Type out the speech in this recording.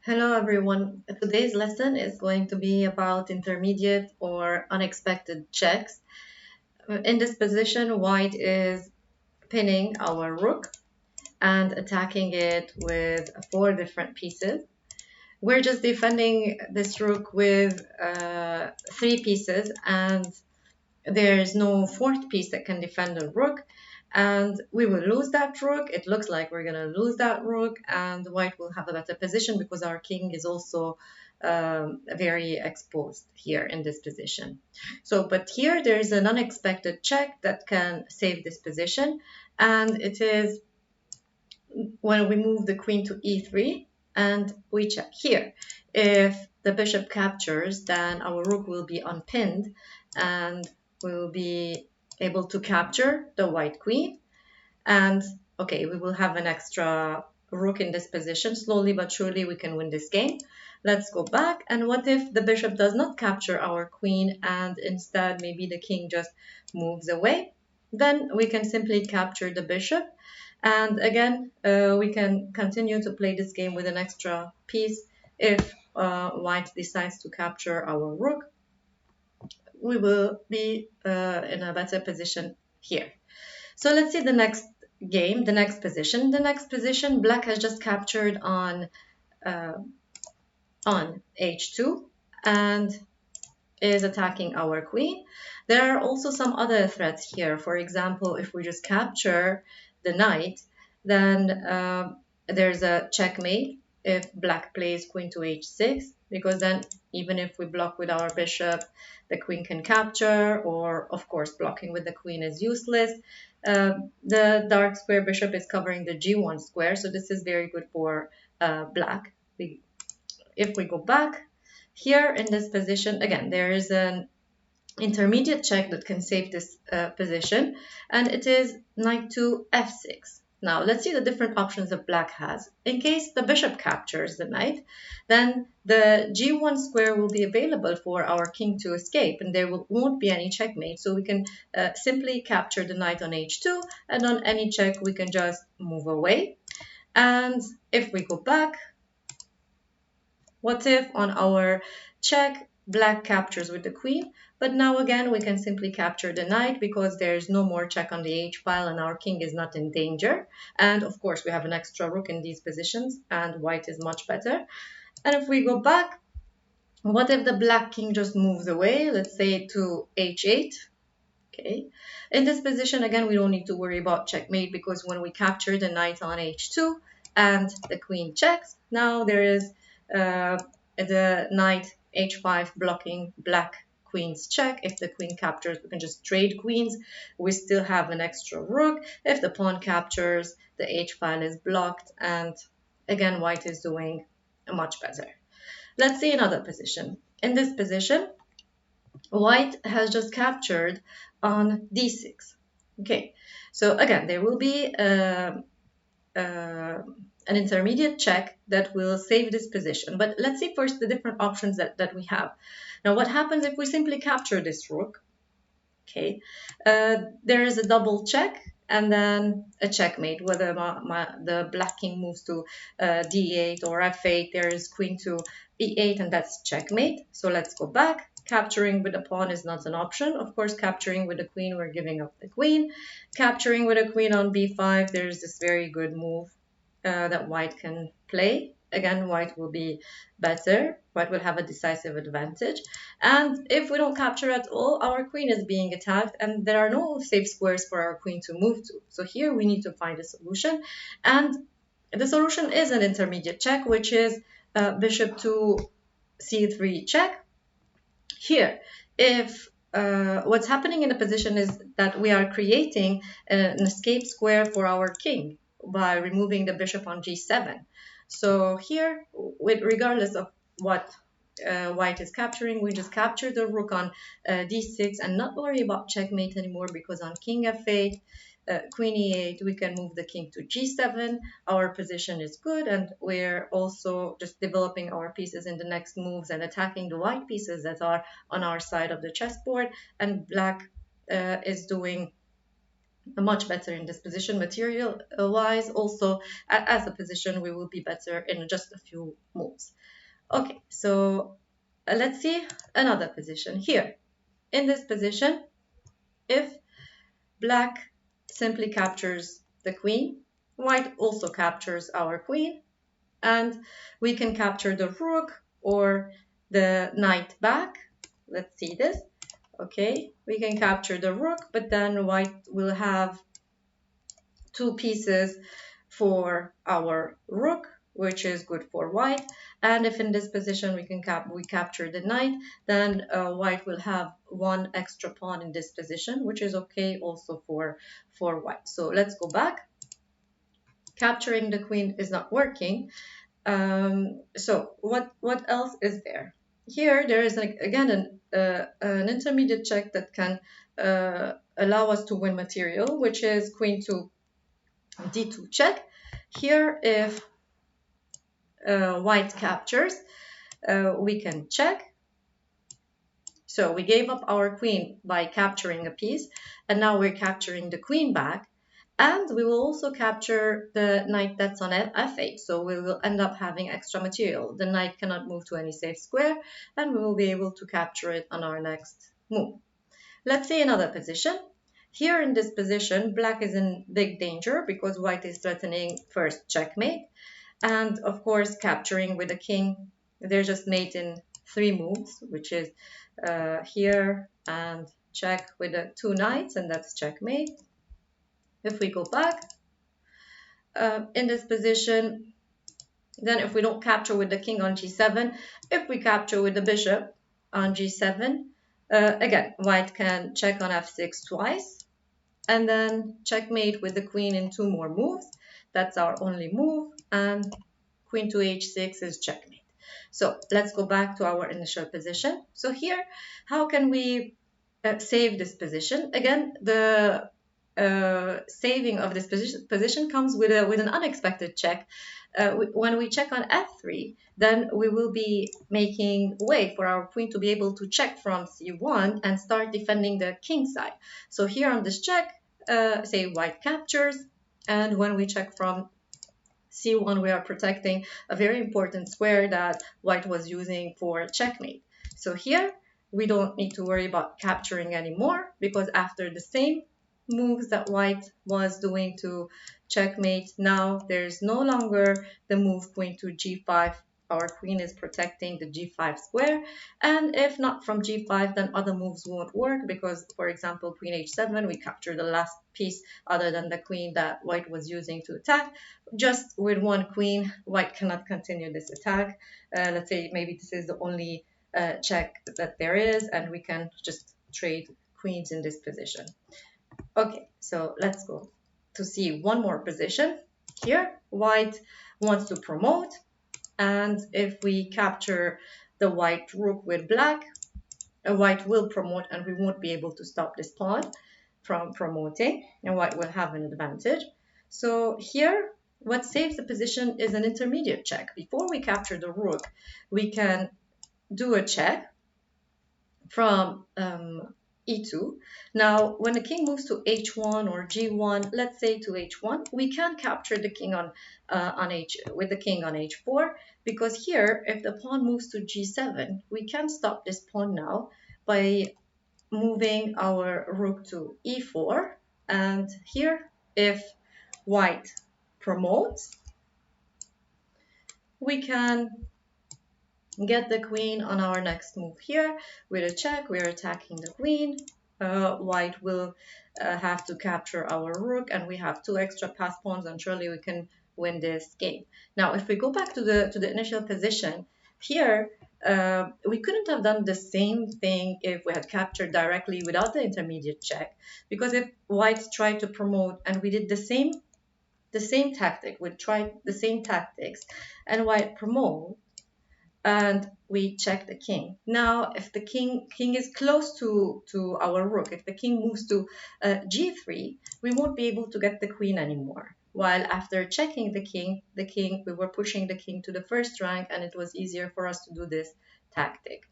Hello everyone. Today's lesson is going to be about intermediate or unexpected checks. In this position, white is pinning our rook and attacking it with four different pieces. We're just defending this rook with three pieces, and there's no fourth piece that can defend a rook, and we will lose that rook. It looks like we're going to lose that rook, and white will have a better position because our king is also very exposed here in this position. But here there's an unexpected check that can save this position, and it is when we move the queen to e3 and we check here. If the bishop captures, then our rook will be unpinned and we will be able to capture the white queen. And okay, we will have an extra rook in this position. Slowly but surely we can win this game. Let's go back. And what if the bishop does not capture our queen and instead maybe the king just moves away? Then we can simply capture the bishop. And again, we can continue to play this game with an extra piece. If white decides to capture our rook, we will be in a better position here. So let's see the next game, the next position. The next position, black has just captured uh, on h2 and is attacking our queen. There are also some other threats here. For example, if we just capture the knight, then there's a checkmate if black plays queen to h6, because then even if we block with our bishop, the queen can capture, or of course blocking with the queen is useless. The dark square bishop is covering the g1 square, so this is very good for black. If we go back, here in this position, again, there is an intermediate check that can save this position, and it is knight to f6. Now, let's see the different options that black has. In case the bishop captures the knight, then the g1 square will be available for our king to escape, and there won't be any checkmate. So we can simply capture the knight on h2, and on any check, we can just move away. And if we go back, what if on our check, black captures with the queen, but now again we can simply capture the knight because there's no more check on the h file and our king is not in danger. And of course we have an extra rook in these positions and white is much better. And if we go back, what if the black king just moves away, let's say to h8? Okay. In this position, again, we don't need to worry about checkmate because when we capture the knight on h2 and the queen checks, now there is the knight h5 blocking black queen's check. If the queen captures, we can just trade queens. We still have an extra rook. If the pawn captures, the h file is blocked, and again, white is doing much better. Let's see another position. In this position, white has just captured on d6. Okay, so again, there will be an intermediate check that will save this position. But let's see first the different options that we have. Now, what happens if we simply capture this rook? Okay, there is a double check and then a checkmate. Whether the black king moves to d8 or f8, there is queen to e8, and that's checkmate. So let's go back. Capturing with a pawn is not an option. Of course, capturing with a queen, we're giving up the queen. Capturing with a queen on b5, there's this very good move that white can play. Again, white will be better. White will have a decisive advantage. And if we don't capture at all, our queen is being attacked and there are no safe squares for our queen to move to. So here we need to find a solution. And the solution is an intermediate check, which is bishop to c3 check. Here, if what's happening in the position is that we are creating an escape square for our king by removing the bishop on g7. So here, regardless of what white is capturing, we just capture the rook on d6 and not worry about checkmate anymore, because on king f8, queen e8, we can move the king to g7. Our position is good, and we're also just developing our pieces in the next moves and attacking the white pieces that are on our side of the chessboard. And black is doing much better in this position material wise. Also, as a position, we will be better in just a few moves. Okay, so let's see another position here. In this position, if black simply captures the queen, white also captures our queen, and we can capture the rook or the knight back. Let's see this. Okay, we can capture the rook, but then white will have two pieces for our rook, which is good for white. And if in this position we capture the knight, then white will have one extra pawn in this position, which is okay also for white. So let's go back. Capturing the queen is not working. So what else is there? Here there is again an intermediate check that can allow us to win material, which is queen to d2 check. Here, if white captures, we can check. So we gave up our queen by capturing a piece, and now we're capturing the queen back. And we will also capture the knight that's on f8, so we will end up having extra material. The knight cannot move to any safe square, and we will be able to capture it on our next move. Let's see another position. Here in this position, black is in big danger because white is threatening first checkmate. And of course, capturing with the king, they're just mate in 3 moves, which is here and check with the 2 knights, and that's checkmate. If we go back, in this position, then if we don't capture with the king on g7, if we capture with the bishop on g7, again, white can check on f6 twice, and then checkmate with the queen in 2 more moves. That's our only move, and queen to h6 is checkmate. So let's go back to our initial position. So here, how can we save this position? Again, the saving of this position comes with an unexpected check. When we check on f3, then we will be making way for our queen to be able to check from c1 and start defending the king side. So here on this check, say white captures, and when we check from c1, we are protecting a very important square that white was using for checkmate. So here, we don't need to worry about capturing anymore, because after the same moves that white was doing to checkmate, now there's no longer the move queen to g5. Our queen is protecting the g5 square, and if not from g5, then other moves won't work, because, for example, queen h7, we capture the last piece other than the queen that white was using to attack. Just with one queen, white cannot continue this attack. Let's say maybe this is the only check that there is, and we can just trade queens in this position. Okay, so let's go to see one more position. Here, white wants to promote, and if we capture the white rook with black, white will promote, and we won't be able to stop this pawn from promoting, and white will have an advantage. So here, what saves the position is an intermediate check. Before we capture the rook, we can do a check from e2. Now, when the king moves to h1 or g1, let's say to h1, we can capture the king with the king on h4, because here, if the pawn moves to g7, we can stop this pawn now by moving our rook to e4. And here, if white promotes, we can get the queen on our next move here. With a check, we're attacking the queen. White will have to capture our rook, and we have 2 extra pass pawns, and surely we can win this game. Now, if we go back to the initial position, here we couldn't have done the same thing if we had captured directly without the intermediate check, because if white tried to promote and we did the same tactic, we tried the same tactics, and white promote, and we check the king. Now, if the king is close to our rook, if the king moves to g3, we won't be able to get the queen anymore. While after checking the king, we were pushing the king to the first rank, and it was easier for us to do this tactic.